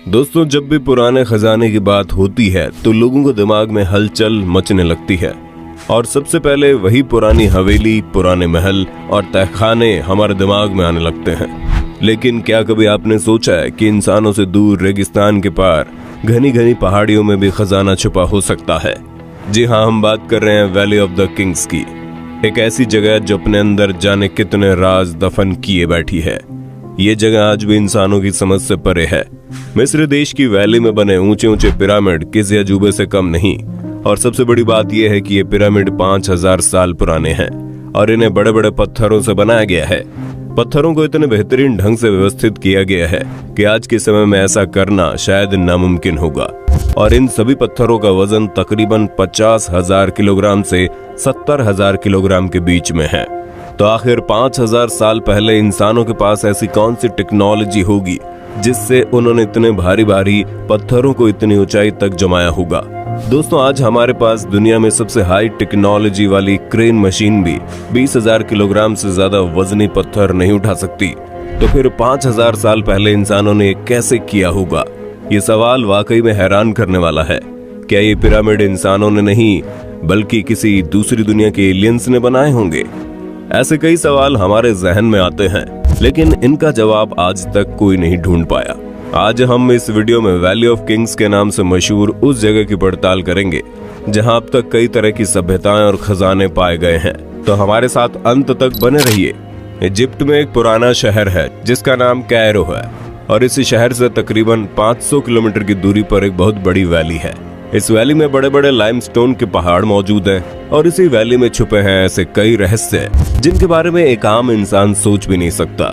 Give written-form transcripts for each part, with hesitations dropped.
दोस्तों, जब भी पुराने खजाने की बात होती है तो लोगों को दिमाग में हलचल मचने लगती है और सबसे पहले वही पुरानी हवेली, पुराने महल और तहखाने हमारे दिमाग में आने लगते हैं। लेकिन क्या कभी आपने सोचा है कि इंसानों से दूर रेगिस्तान के पार घनी घनी पहाड़ियों में भी खजाना छुपा हो सकता है? जी हाँ, हम बात कर रहे हैं वैली ऑफ द किंग्स की। एक ऐसी जगह जो अपने अंदर जाने कितने राज दफन किए बैठी है। ये जगह आज भी इंसानों की समझ से परे है। मिस्र देश की वैली में बने ऊंचे ऊंचे पिरामिड किसी अजूबे से कम नहीं। और सबसे बड़ी बात यह है कि ये पिरामिड 5000 साल पुराने हैं और इन्हें बड़े बड़े पत्थरों से बनाया गया है। पत्थरों को इतने बेहतरीन ढंग से व्यवस्थित किया गया है कि आज के समय में ऐसा करना शायद नामुमकिन होगा। और इन सभी पत्थरों का वजन तकरीबन 50,000 किलोग्राम से 70,000 किलोग्राम के बीच में है। तो आखिर 5000 साल पहले इंसानों के पास ऐसी कौन सी टेक्नोलॉजी होगी जिससे उन्होंने इतने भारी भारी पत्थरों को इतनी ऊंचाई तक जमाया होगा? दोस्तों, आज हमारे पास दुनिया में सबसे हाई टेक्नोलॉजी वाली क्रेन मशीन भी 20,000 किलोग्राम से ज्यादा वजनी पत्थर नहीं उठा सकती। तो फिर 5000 साल पहले इंसानों ने कैसे किया होगा? ये सवाल वाकई में हैरान करने वाला है। क्या ये पिरामिड इंसानों ने नहीं बल्कि किसी दूसरी दुनिया के एलियंस ने बनाए होंगे? ऐसे कई सवाल हमारे जहन में आते हैं, लेकिन इनका जवाब आज तक कोई नहीं ढूंढ पाया। आज हम इस वीडियो में वैली ऑफ किंग्स के नाम से मशहूर उस जगह की पड़ताल करेंगे जहां अब तक कई तरह की सभ्यताएं और खजाने पाए गए हैं। तो हमारे साथ अंत तक बने रहिए। इजिप्ट में एक पुराना शहर है जिसका नाम कैरो है और इस शहर से तकरीबन 500 किलोमीटर की दूरी पर एक बहुत बड़ी वैली है। इस वैली में बड़े बड़े लाइमस्टोन के पहाड़ मौजूद हैं और इसी वैली में छुपे हैं ऐसे कई रहस्य जिनके बारे में एक आम इंसान सोच भी नहीं सकता।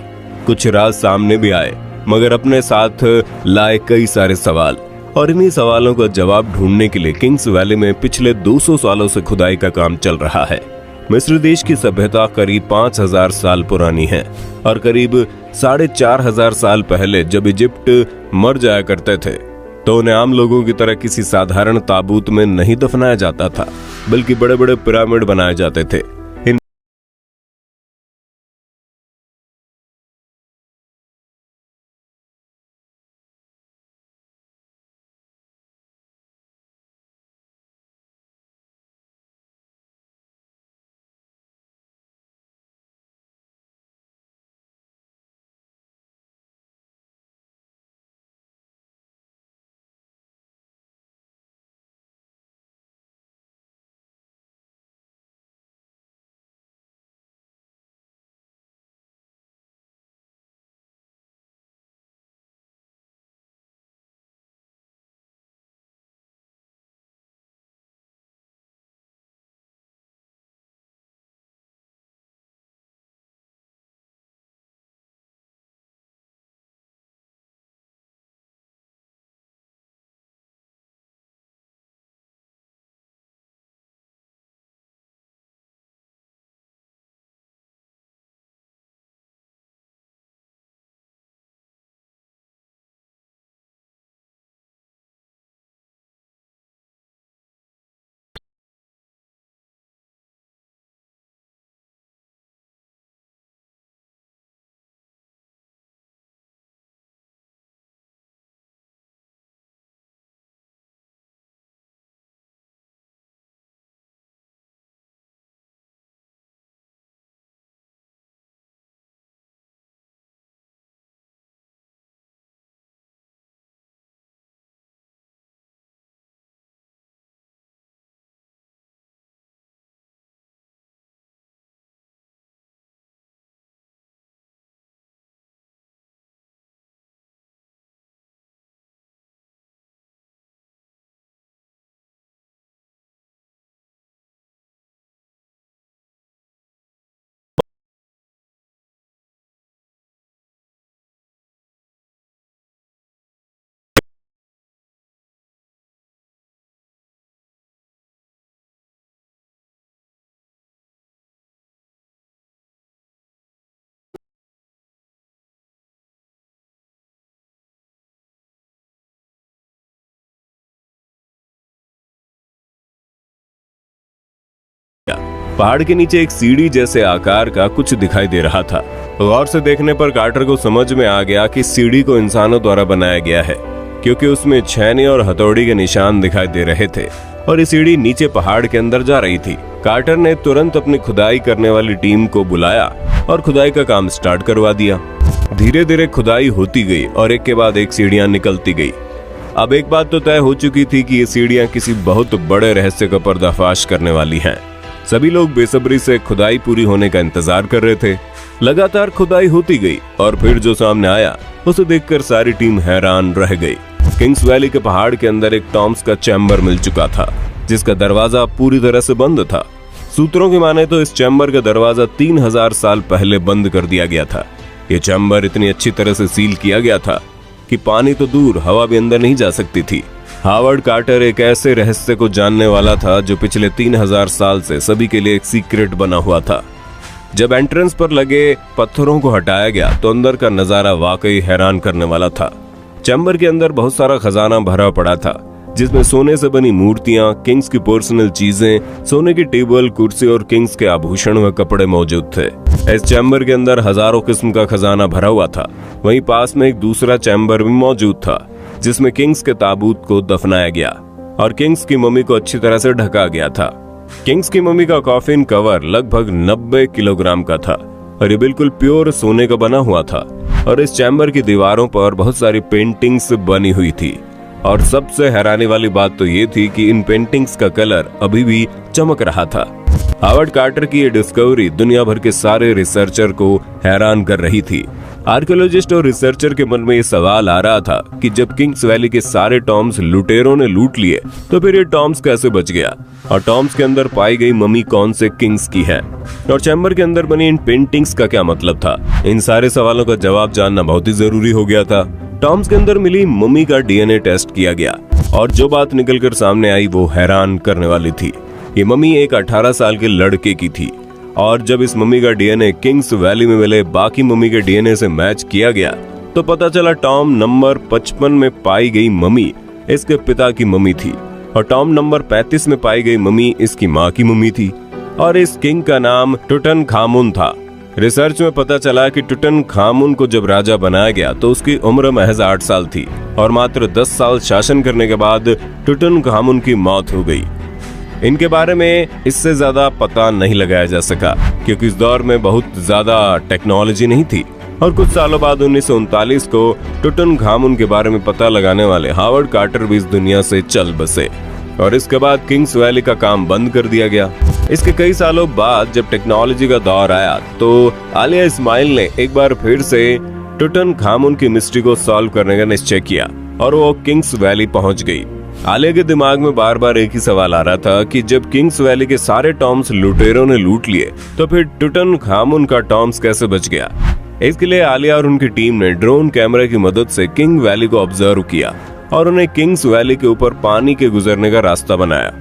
कुछ राज सामने भी आए मगर अपने साथ लाए कई सारे सवाल, और इन्हीं सवालों का जवाब ढूंढने के लिए किंग्स वैली में पिछले 200 सालों से खुदाई का काम चल रहा है। मिस्र देश की सभ्यता करीब 5000 साल पुरानी है और करीब 4500 साल पहले जब इजिप्ट मर जाया करते थे तो उन्हें आम लोगों की तरह किसी साधारण ताबूत में नहीं दफनाया जाता था, बल्कि बड़े बड़े पिरामिड बनाए जाते थे। पहाड़ के नीचे एक सीढ़ी जैसे आकार का कुछ दिखाई दे रहा था। गौर से देखने पर कार्टर को समझ में आ गया कि सीढ़ी को इंसानों द्वारा बनाया गया है, क्योंकि उसमें छैनी और हथौड़ी के निशान दिखाई दे रहे थे और ये सीढ़ी नीचे पहाड़ के अंदर जा रही थी। कार्टर ने तुरंत अपनी खुदाई करने वाली टीम को बुलाया और खुदाई का काम स्टार्ट करवा दिया। धीरे धीरे खुदाई होती गई और एक के बाद एक सीढ़ियां निकलती गई। अब एक बात तो तय हो चुकी थी कि ये सीढ़ियां किसी बहुत बड़े रहस्य का पर्दाफाश करने वाली हैं। सभी लोग बेसब्री से खुदाई पूरी होने का इंतजार कर रहे थे। लगातार खुदाई होती गई और फिर जो सामने आया उसे देखकर सारी टीम हैरान रह गई। किंग्स वैली के पहाड़ के अंदर एक टॉम्स का चैम्बर मिल चुका था, जिसका दरवाजा पूरी तरह से बंद था। सूत्रों की माने तो इस चैम्बर का दरवाजा 3000 साल पहले बंद कर दिया गया था। ये चैम्बर इतनी अच्छी तरह से सील किया गया था कि पानी तो दूर, हवा भी अंदर नहीं जा सकती थी। हावर्ड कार्टर एक ऐसे रहस्य को जानने वाला था जो पिछले 3000 साल से सभी के लिए एक सीक्रेट बना हुआ था। जब एंट्रेंस पर लगे पत्थरों को हटाया गया तो अंदर का नजारा वाकई हैरान करने वाला था। चैम्बर के अंदर बहुत सारा खजाना भरा पड़ा था, जिसमें सोने से बनी मूर्तियां, किंग्स की पर्सनल चीजें, सोने की टेबल, कुर्सी और किंग्स के आभूषण व कपड़े मौजूद थे। इस चैम्बर के अंदर हजारों किस्म का खजाना भरा हुआ था। वहीं पास में एक दूसरा चैम्बर भी मौजूद था, जिसमें किंग्स के ताबूत को दफनाया गया और किंग्स की मम्मी को अच्छी तरह से ढका गया था। किंग्स की मम्मी का कॉफिन कवर लगभग 90 किलोग्राम का था और ये बिल्कुल प्योर सोने का बना हुआ था। और इस चैम्बर की दीवारों पर बहुत सारी पेंटिंग्स बनी हुई थी और सबसे हैरानी वाली बात तो ये थी कि इन पेंटिंग्स का कलर अभी भी चमक रहा था। हावर्ड कार्टर की ये डिस्कवरी दुनिया भर के सारे रिसर्चर को हैरान कर रही थी। आर्कियोलॉजिस्ट और रिसर्चर के मन में ये सवाल आ रहा था कि जब किंग्स वैली के सारे टॉम्स लुटेरों ने लूट लिए तो फिर ये टॉम्स कैसे बच गया, और टॉम्स के अंदर पाई गई मम्मी कौन से किंग्स की है, और चैम्बर के अंदर बनी इन पेंटिंग्स का क्या मतलब था। इन सारे सवालों का जवाब जानना बहुत ही जरूरी हो गया था। टॉम्स के अंदर मिली मम्मी का डीएनए टेस्ट किया गया और जो बात निकलकर सामने आई वो हैरान करने वाली थी। ये मम्मी एक 18 साल के लड़के की थी और जब इस मम्मी का डीएनए किंग्स वैली में मिले बाकी मम्मी के डीएनए से मैच किया गया तो पता चला टॉम नंबर 55 में पाई गई मम्मी इसके पिता की मम्मी थी और टॉम नंबर 35 में पाई गई मम्मी इसकी माँ की मम्मी थी और इस किंग का नाम टुटनखामुन था। रिसर्च में पता चला कि टुटनखामुन को जब राजा बनाया गया तो उसकी उम्र महज 8 साल थी और मात्र 10 साल शासन करने के बाद टुटनखामुन की मौत हो गई। इनके बारे में इससे ज्यादा पता नहीं लगाया जा सका क्योंकि इस दौर में बहुत ज्यादा टेक्नोलॉजी नहीं थी और कुछ सालों बाद 1939 को टुटनखामुन के बारे में पता लगाने वाले हावर्ड कार्टर भी इस दुनिया से चल बसे और इसके बाद किंग्स वैली का काम बंद कर दिया गया। इसके कई सालों बाद जब टेक्नोलॉजी का दौर आया तो आलिया इस्माइल ने एक बार फिर से टुटनखामुन की मिस्ट्री को सॉल्व करने का निश्चय किया और वो किंग्स वैली पहुंच गई। आलिया के दिमाग में बार बार एक ही सवाल आ रहा था कि जब किंग्स वैली के सारे टॉम्स लुटेरों ने लूट लिए तो फिर टुटनखामुन का टॉम्स कैसे बच गया। इसके लिए आलिया और उनकी टीम ने ड्रोन कैमरे की मदद से किंग वैली को ऑब्जर्व किया और उन्हें किंग्स वैली के ऊपर पानी के गुजरने का रास्ता बनाया।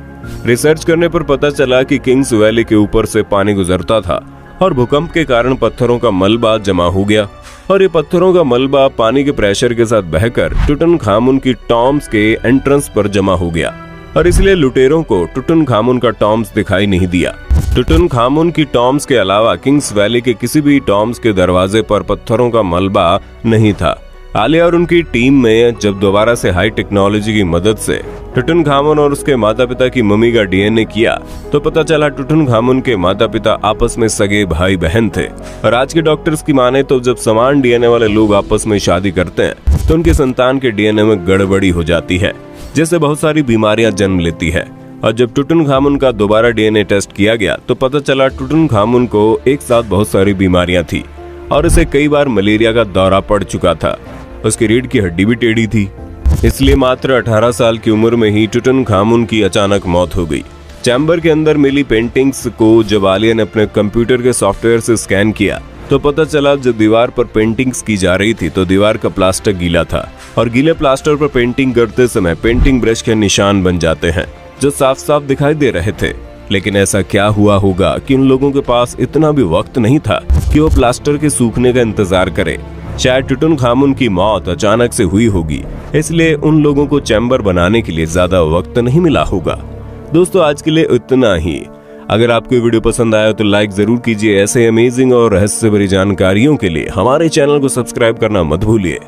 रिसर्च करने पर पता चला कि किंग्स वैली के ऊपर से पानी गुजरता था और भूकंप के कारण पत्थरों का मलबा जमा हो गया और ये पत्थरों का मलबा पानी के प्रेशर के साथ बहकर टुटनखामुन की टॉम्स के एंट्रेंस पर जमा हो गया और इसलिए लुटेरों को टुटनखामुन का टॉम्स दिखाई नहीं दिया। टुटनखामुन की टॉम्स के अलावा किंग्स वैली के किसी भी टॉम्स के दरवाजे पर पत्थरों का मलबा नहीं था। आलिया और उनकी टीम में जब दोबारा से हाई टेक्नोलॉजी की मदद से टुटनखामुन और उसके माता पिता की मम्मी का डीएनए किया तो पता चला टुटनखामुन के माता पिता आपस में सगे भाई बहन थे और आज के डॉक्टर्स की माने तो जब समान डीएनए वाले लोग आपस में शादी करते हैं तो उनके संतान के डीएनए में गड़बड़ी हो जाती है, जिससे बहुत सारी बीमारियां जन्म लेती है। और जब टुटनखामुन का दोबारा डीएनए टेस्ट किया गया तो पता चला टुटनखामुन को एक साथ बहुत सारी बीमारियां थी और उसे कई बार मलेरिया का दौरा पड़ चुका था। उसकी रीढ़ की हड्डी भी टेढ़ी थी, इसलिए मात्र 18 साल की उम्र में ही टुटनखामुन की अचानक मौत हो गई। चैम्बर के अंदर मिली पेंटिंग्स को जब आलिया ने अपने कंप्यूटर के सॉफ्टवेयर से स्कैन किया तो पता चला जब दीवार पर पेंटिंग्स की जा रही थी तो दीवार का प्लास्टर गीला था और गीले प्लास्टर पर पेंटिंग करते समय पेंटिंग ब्रश के निशान बन जाते हैं जो साफ साफ दिखाई दे रहे थे। लेकिन ऐसा क्या हुआ होगा कि उन लोगों के पास इतना भी वक्त नहीं था कि वो प्लास्टर के सूखने का इंतजार करे। शायद टुटनखामुन की मौत अचानक से हुई होगी, इसलिए उन लोगों को चैम्बर बनाने के लिए ज्यादा वक्त नहीं मिला होगा। दोस्तों आज के लिए इतना ही। अगर आपको वीडियो पसंद आया तो लाइक जरूर कीजिए। ऐसे अमेजिंग और रहस्य भरी जानकारियों के लिए हमारे चैनल को सब्सक्राइब करना मत भूलिए।